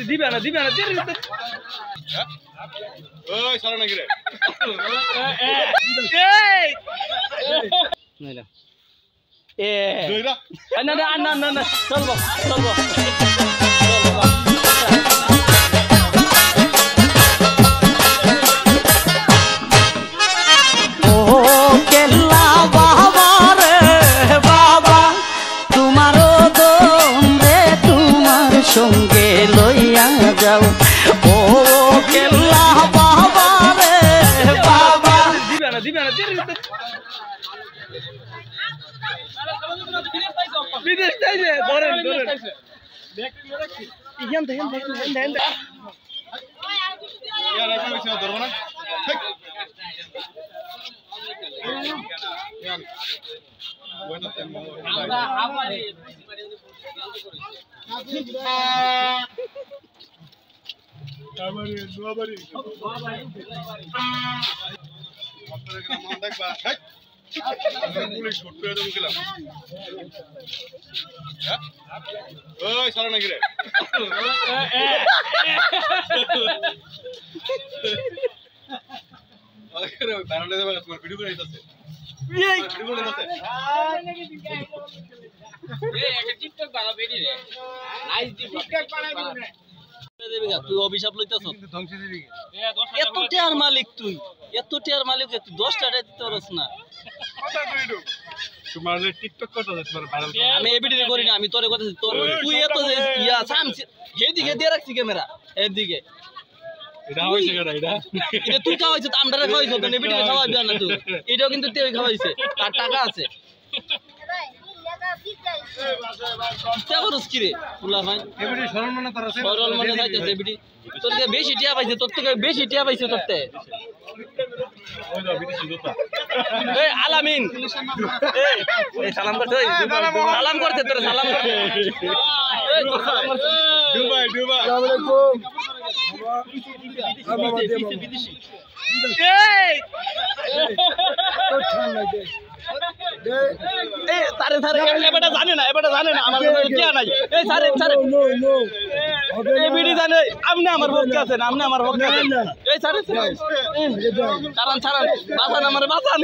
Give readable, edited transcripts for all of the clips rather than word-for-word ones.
দিবে না ওই সারা নাকি রে না চলবো সঙ্গে লইয়া যাও ও কেল্লা বাবা রে বাবা দিবে না বিদেশ যাইছে ধরেন ইহান দেখেন ইয়ার রাখা হইছে ধরব না ইয়ান ওইটা তেমন আমরা আমারে দুয়াবাড়ি আপনারা কেন মান দেখবা পুলিশ ছুটতে দেব গেলাম ওই সারা নাকি রে আরে ওই বারান্দায় যাবে তোমার ভিডিও করে দিতেছে এই ভিডিও করে দিতেছে একটা টিকটক বানাও বেরি রে নাইস টিকটক বানাইবি রে তুই অভিশাপ লইতাছ এত টিয়ার মালিক তুই এত টিয়ার মালিক তুই 10 টাকা দিতে পারছ না তোমার টিকটক করতে তোমার ভাইরাল আমি এবিডি করি না আমি তোরে কথা তোর তুই এত ইয়া সামছি এইদিকে দিয়ে রাখছি ক্যামেরা এদিকে এটা হইছে এটা তুই খাওয়াইছ তো আমরা খাওয়াইছ তো এবিডি খাওয়াইবি না তুই এটাও কিন্তু তুই খাওয়াইছে তার টাকা আছে সরল মনে যাইতেছে এবিডি তোর থেকে বেশি টিয়া পাইছে তোর থেকে বেশি টিয়া পাইছে তোর থেকে এই আলামিন এই সালাম করতে সালাম করতে তোর সালাম করতে এই তোর সালাম করতে দুবাই আসসালামু আলাইকুম বিদেশি এই তো ঠান্ডা দে এ তারে এবারে জানে না আমার কাছে টিয়া নাই এই সারে এই বিডি জানে আপনি আমার ভক্ত আছেন এই সারে কারণ বাঁচান আমারে বাঁচান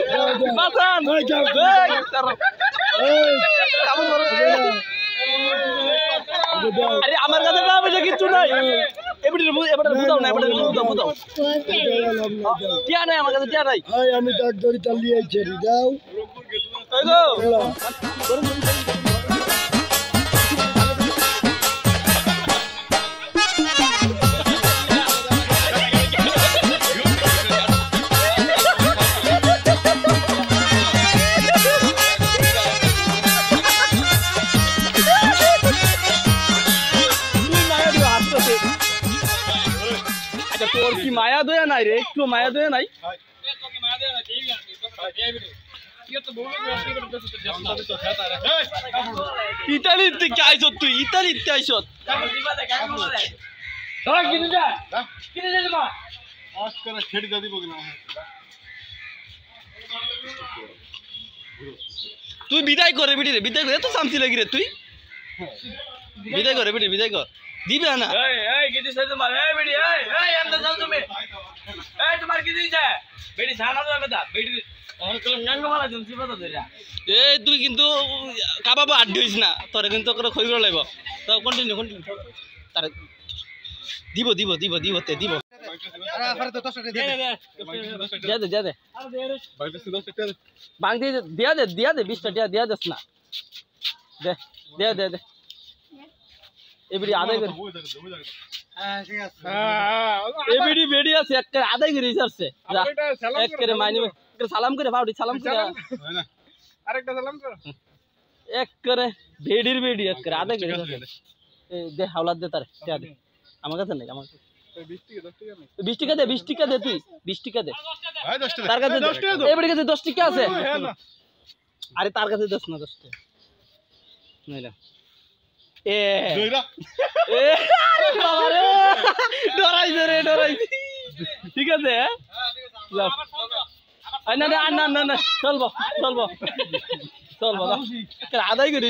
আরে আমার কাছে না পয়সা কিচ্ছু নাই এবারে বুঝাও না বুঝাও টিয়া নাই আমার কাছে টিয়া নাই আমি তার দড়ি চালিয়ে ছেড়ে দাও তোর কি মায়া দয়া নাই রে একটু মায়া দয়া নাই ইতালিতে কি আইছ তুই ইতালিতে আইছ তুই বিদায় করে বিটি রে বিদায় করে এত শান্তি লাগি রে তুই বিদায় করে বিটি বিদায় কর দিবে না কিছু তোমার বেড়ি যাও তুমি তোমার কি দিয়েছে বেড়ি ছাড়া যাবে না বেড়ি এই তুই কিন্তু কাবাবো আড্ডি হইস না তোরে কিন্তু খইব লাগব তো কন্টিনিউ তার দিব বাং দিয়া দে 20টা দিয়া দেস না দে এবিডি আদায় করে এবিডি বেডি আছে একটা আদায় করে ইসারছে এক করে মাইনি সালাম করে বাউডি সালাম করে আরেকটা সালাম কর এক করে বেডির বেডি এক করে আদায় করে এই দে হাওলাত দে তারে টিয়া দে আমার কাছে নাই আমার 20 টাকা দে 20 টাকা দে তুই 20 টাকা দে ভাই 10 টাকা তার কাছে 10 টাকা এবিডি কাছে 10 টাকা আছে আরে তার কাছে 10 না 10 টাকা নাইলা ডরাইছে ঠিক আছে না চলবো আদায় করে